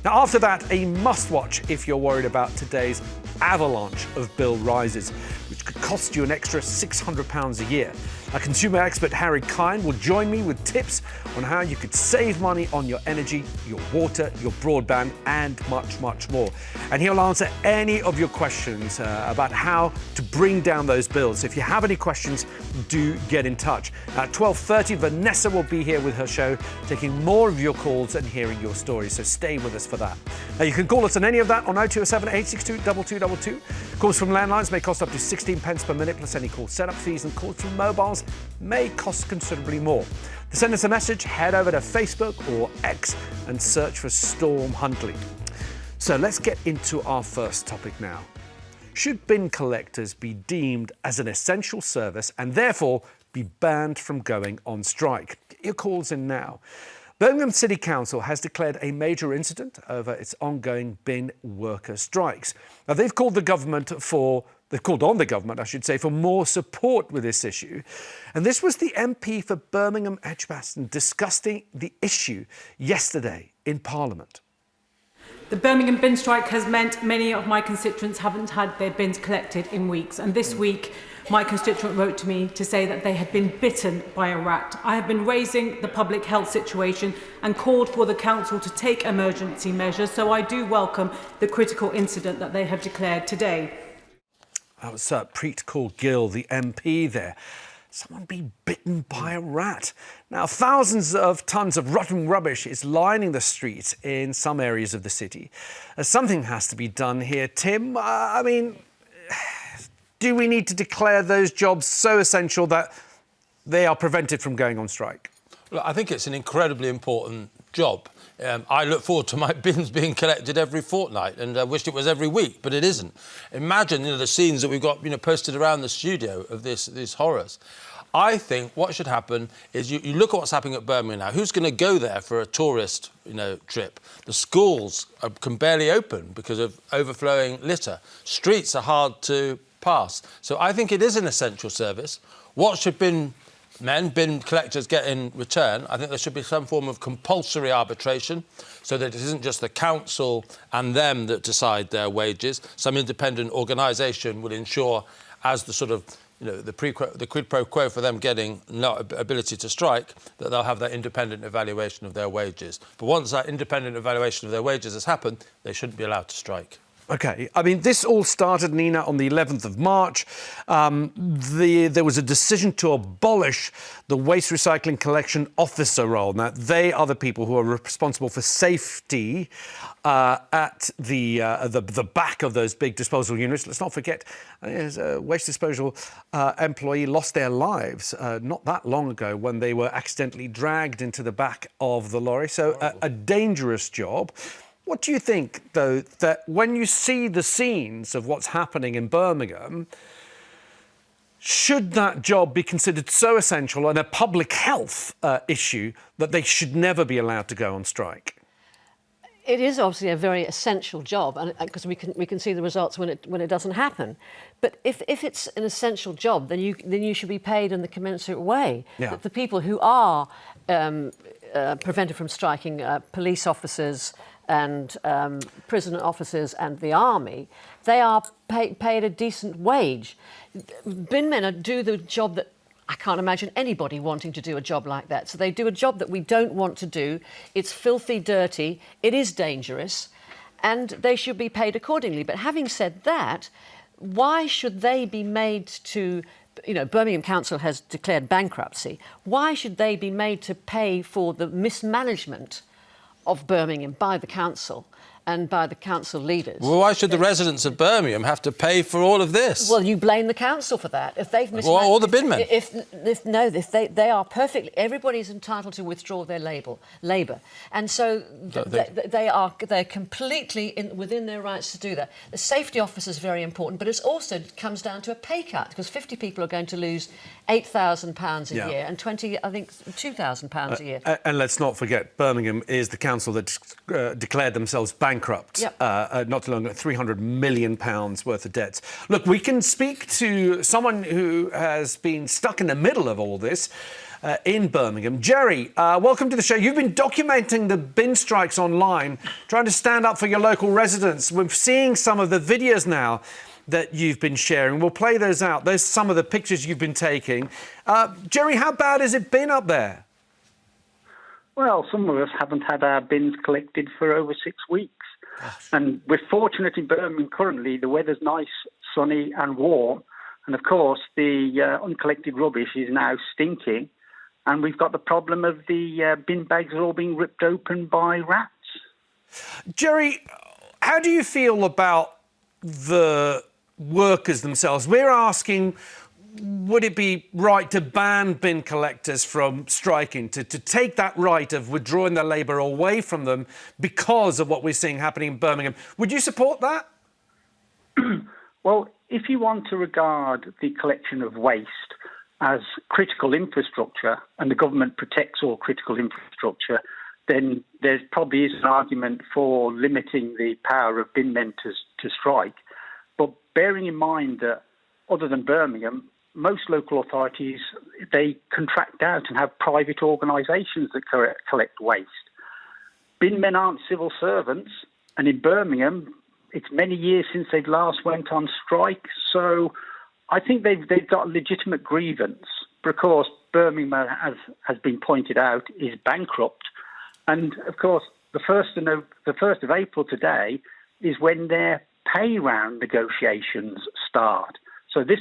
Now, after that, a must-watch if you're worried about today's avalanche of bill rises, which could cost you an extra £600 a year. Our consumer expert Harry Kine will join me with tips on how you could save money on your energy, your water, your broadband, and much, much more. And he'll answer any of your questions about how to bring down those bills. If you have any questions, do get in touch. At 12:30, Vanessa will be here with her show, taking more of your calls and hearing your stories. So stay with us for that. Now, you can call us on any of that on 0207 862 2222. Calls from landlines may cost up to 16 pence per minute, plus any call setup fees, and calls from mobiles may cost considerably more. To send us a message, head over to Facebook or X and search for Storm Huntley. So let's get into our first topic now. Should bin collectors be deemed as an essential service and therefore be banned from going on strike? Get your calls in now. Birmingham City Council has declared a major incident over its ongoing bin worker strikes. Now, they've called on the government, I should say, for more support with this issue. And this was the MP for Birmingham Edgbaston discussing the issue yesterday in Parliament. The Birmingham bin strike has meant many of my constituents haven't had their bins collected in weeks. And this week, my constituent wrote to me to say that they had been bitten by a rat. I have been raising the public health situation and called for the council to take emergency measures. So I do welcome the critical incident that they have declared today. That was Preet Kaur Gill, the MP there. Someone be bitten by a rat. Now, thousands of tons of rotten rubbish is lining the streets in some areas of the city. Something has to be done here, Tim. Do we need to declare those jobs so essential that they are prevented from going on strike? Look, I think it's an incredibly important job. I look forward to my bins being collected every fortnight, and I wished it was every week, but it isn't. Imagine, the scenes that we've got, posted around the studio of these horrors. I think what should happen is you look at what's happening at Birmingham now. Who's going to go there for a tourist, trip? The schools can barely open because of overflowing litter. Streets are hard to pass. So I think it is an essential service. What should bin collectors get in return? I think there should be some form of compulsory arbitration so that it isn't just the council and them that decide their wages. Some independent organisation will ensure, as the sort of, the quid pro quo for them getting no ability to strike, that they'll have that independent evaluation of their wages. But once that independent evaluation of their wages has happened, they shouldn't be allowed to strike. OK, this all started, Nina, on the 11th of March. There was a decision to abolish the waste recycling collection officer role. Now, they are the people who are responsible for safety at the back of those big disposal units. Let's not forget, a waste disposal employee lost their lives not that long ago when they were accidentally dragged into the back of the lorry. So a dangerous job. What do you think, though, that when you see the scenes of what's happening in Birmingham, should that job be considered so essential and a public health issue that they should never be allowed to go on strike? It is obviously a very essential job, and because we can see the results when it doesn't happen. But if it's an essential job, then you should be paid in the commensurate way. Yeah. The people who are prevented from striking, police officers and prison officers and the army, they are paid a decent wage. Bin men do the job that I can't imagine anybody wanting to do a job like that. So they do a job that we don't want to do. It's filthy, dirty, it is dangerous, and they should be paid accordingly. But having said that, why should they be made to... Birmingham Council has declared bankruptcy. Why should they be made to pay for the mismanagement of Birmingham by the council and by the council leaders? Well, why should the residents of Birmingham have to pay for all of this? Well, you blame the council for that. If they've mismanaged... Or the bin men. They are perfectly... Everybody's entitled to withdraw their labour. And so they're completely within their rights to do that. The safety officer is very important, but it also comes down to a pay cut, because 50 people are going to lose £8,000 a year and £2,000 a year. And let's not forget, Birmingham is the council that declared themselves bankrupt bankrupt. Yep. Not too long ago, £300 million worth of debts. Look, we can speak to someone who has been stuck in the middle of all this in Birmingham. Jerry, welcome to the show. You've been documenting the bin strikes online, trying to stand up for your local residents. We're seeing some of the videos now that you've been sharing. We'll play those out. There's some of the pictures you've been taking. Jerry, how bad has it been up there? Well, some of us haven't had our bins collected for over 6 weeks. Gosh. And we're fortunate in Birmingham currently. The weather's nice, sunny and warm. And of course, the uncollected rubbish is now stinking. And we've got the problem of the bin bags are all being ripped open by rats. Jerry, how do you feel about the workers themselves? We're asking, would it be right to ban bin collectors from striking, to take that right of withdrawing their labour away from them because of what we're seeing happening in Birmingham? Would you support that? Well, if you want to regard the collection of waste as critical infrastructure, and the government protects all critical infrastructure, then there probably is an argument for limiting the power of bin men to strike. But bearing in mind that, other than Birmingham, most local authorities, they contract out and have private organisations that collect waste. Bin men aren't civil servants, and in Birmingham, it's many years since they last went on strike, so I think they've got a legitimate grievance. But of course, Birmingham, as has been pointed out, is bankrupt. And of course, the 1st of April today is when their pay round negotiations start. So this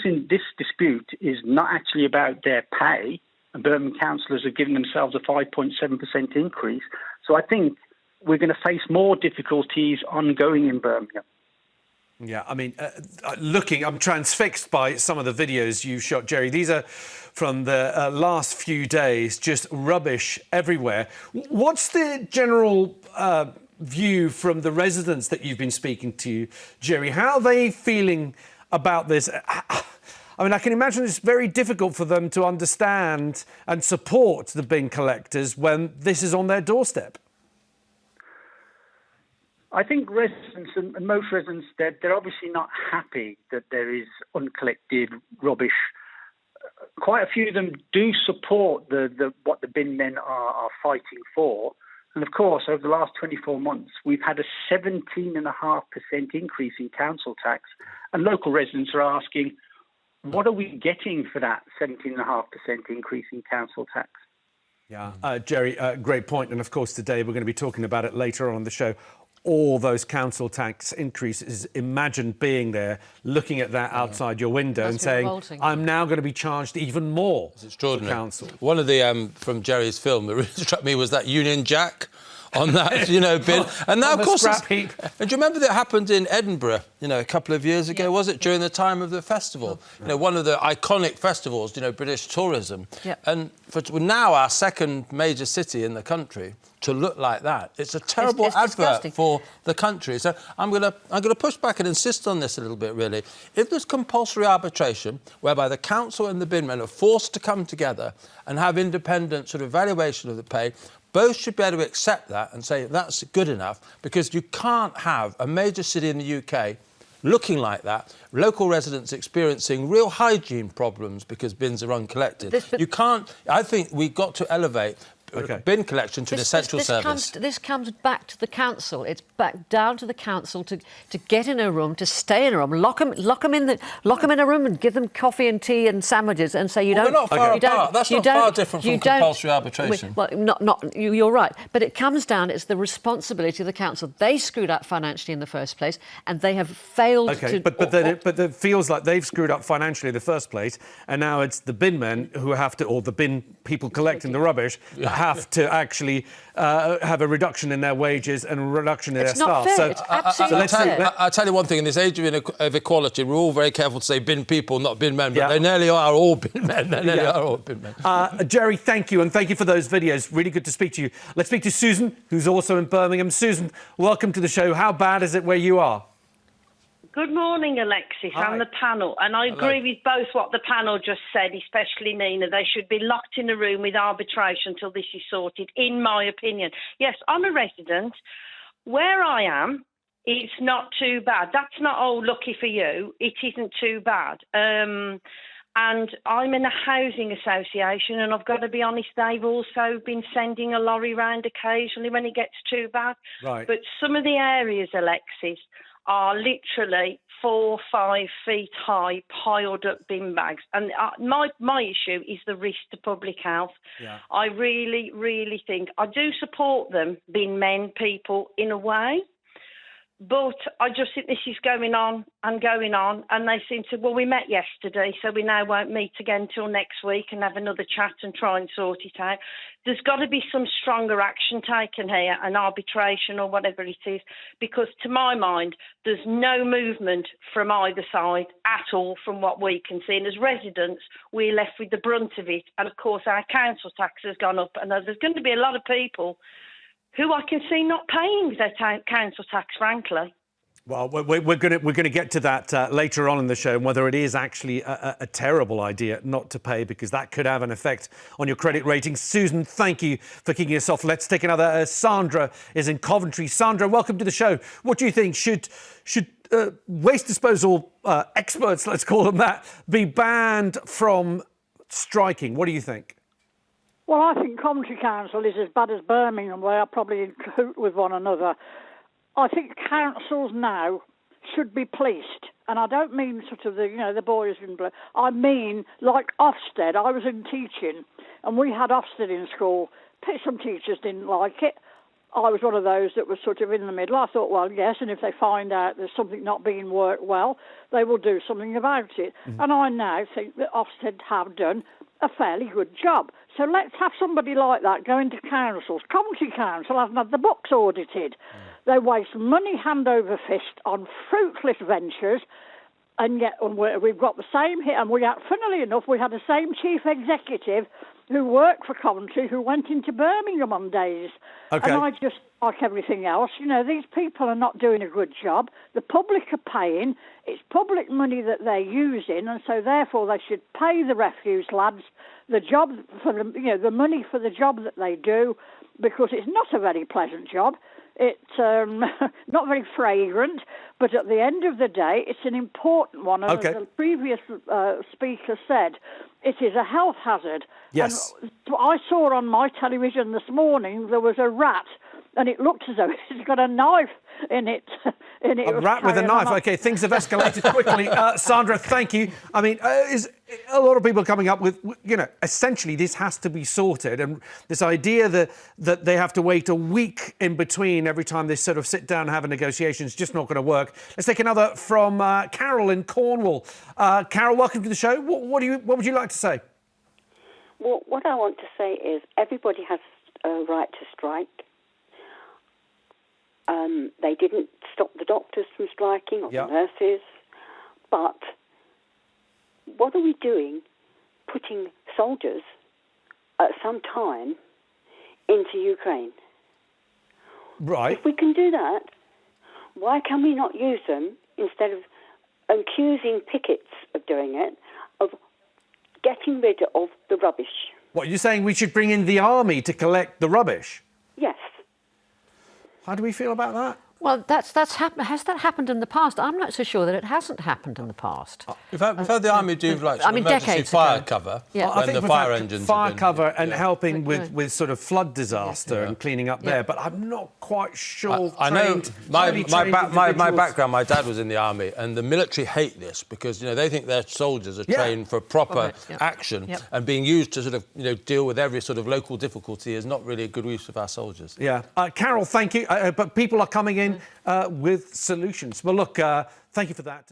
dispute is not actually about their pay, and Birmingham councillors have given themselves a 5.7% increase. So I think we're going to face more difficulties ongoing in Birmingham. Yeah, I mean, I'm transfixed by some of the videos you shot, Jerry. These are from the last few days, just rubbish everywhere. What's the general view from the residents that you've been speaking to, Jerry? How are they feeling about this? I mean, I can imagine it's very difficult for them to understand and support the bin collectors when this is on their doorstep. I think residents, and most residents, they're obviously not happy that there is uncollected rubbish. Quite a few of them do support what the bin men are fighting for. And of course, over the last 24 months, we've had a 17.5% increase in council tax. And local residents are asking, what are we getting for that 17.5% increase in council tax? Yeah, Jerry, great point. And of course, today we're going to be talking about it later on the show. All those council tax increases, imagine being there, looking at that outside your window and saying, revolting. I'm now going to be charged even more. It's extraordinary. Council. One of the, from Jerry's film that really struck me was that Union Jack on that, bin. And now, of course, scrap heap. And do you remember that happened in Edinburgh, a couple of years ago, was it, during the time of the festival? One of the iconic festivals, British tourism. Yep. And for now, our second major city in the country, to look like that, it's a terrible advert disgusting for the country. So I'm going to push back and insist on this a little bit, really. If there's compulsory arbitration, whereby the council and the bin men are forced to come together and have independent sort of evaluation of the pay, both should be able to accept that and say that's good enough, because you can't have a major city in the UK looking like that, local residents experiencing real hygiene problems because bins are uncollected. You can't. I think we've got to elevate bin collection to an essential service. This comes back to the council. It's back down to the council to get in a room, to stay in a room, lock them in a room and give them coffee and tea and sandwiches and say We're not far apart. That's not far different from compulsory arbitration. You're right. But it comes down, it's the responsibility of the council. They screwed up financially in the first place, and they have failed to... But it feels like they've screwed up financially in the first place, and now it's the bin men who have to, or the bin people collecting the rubbish, have to actually have a reduction in their wages and a reduction in their staff. It's absolutely fair. I'll tell you one thing, in this age of equality, we're all very careful to say bin people, not bin men, but they nearly are all bin men. They nearly are all bin men. Jerry, thank you, and thank you for those videos. Really good to speak to you. Let's speak to Susan, who's also in Birmingham. Susan, welcome to the show. How bad is it where you are? Good morning, Alexis, Hi. and the panel. And I agree with both what the panel just said, especially Nina. They should be locked in a room with arbitration until this is sorted, in my opinion. Yes, I'm a resident. Where I am, it's not too bad. That's not, oh, lucky for you. It isn't too bad. And I'm in a housing association, and I've got to be honest, they've also been sending a lorry round occasionally when it gets too bad. Right. But some of the areas, Alexis, are literally 4 or 5 feet high, piled up bin bags. And my issue is the risk to public health. Yeah. I really, really think I do support them being men, people, in a way. But I just think this is going on, and they seem to, well, we met yesterday, so we now won't meet again till next week and have another chat and try and sort it out. There's got to be some stronger action taken here, an arbitration or whatever it is, because to my mind, there's no movement from either side at all from what we can see. And as residents, we're left with the brunt of it. And of course, our council tax has gone up, and there's going to be a lot of people who I can see not paying their council tax, frankly. Well, we're going to get to that later on in the show, and whether it is actually a terrible idea not to pay, because that could have an effect on your credit rating. Susan, thank you for kicking us off. Let's take another. Sandra is in Coventry. Sandra, welcome to the show. What do you think? Should waste disposal experts, let's call them that, be banned from striking? What do you think? Well, I think Coventry Council is as bad as Birmingham. They are probably in cahoot with one another. I think councils now should be policed. And I don't mean sort of the boys in blue. I mean, like Ofsted. I was in teaching, and we had Ofsted in school. Some teachers didn't like it. I was one of those that was sort of in the middle. I thought, well, yes, and if they find out there's something not being worked well, they will do something about it. Mm-hmm. And I now think that Ofsted have done a fairly good job. So let's have somebody like that go into councils. Coventry Council hasn't had the books audited. They waste money hand over fist on fruitless ventures, and yet we've got the same here. And funnily enough, we had the same chief executive who worked for Coventry who went into Birmingham on days. Okay. And I just, like everything else, these people are not doing a good job. The public are paying. It's public money that they're using, and so therefore they should pay the refuse lads the job for the money for the job that they do, because it's not a very pleasant job. It's not very fragrant, but at the end of the day, it's an important one. And Okay. as the previous speaker said, it is a health hazard. Yes. And I saw on my television this morning there was a rat, and it looked as though it's got a knife in it. A rat with a knife. OK, things have escalated quickly. Sandra, thank you. I mean, is a lot of people coming up with, essentially this has to be sorted. And this idea that they have to wait a week in between every time they sort of sit down and have a negotiation is just not going to work. Let's take another from Carol in Cornwall. Carol, welcome to the show. What would you like to say? Well, what I want to say is everybody has a right to strike. They didn't stop the doctors from striking or the nurses. But what are we doing putting soldiers at some time into Ukraine? Right. If we can do that, why can we not use them instead of accusing pickets of doing it, of getting rid of the rubbish? What, you're saying we should bring in the army to collect the rubbish? Yes. How do we feel about that? Well, that's happened. Has that happened in the past? I'm not so sure that it hasn't happened in the past. We've had the army do emergency fire cover when the fire engines fire cover and helping with sort of flood disaster and cleaning up there. But I'm not quite sure. I know my background. My dad was in the army, and the military hate this because they think their soldiers are trained for proper action, and being used to sort of deal with every sort of local difficulty is not really a good use of our soldiers. Yeah, Carol, thank you. But people are coming in with solutions. Well, look, thank you for that.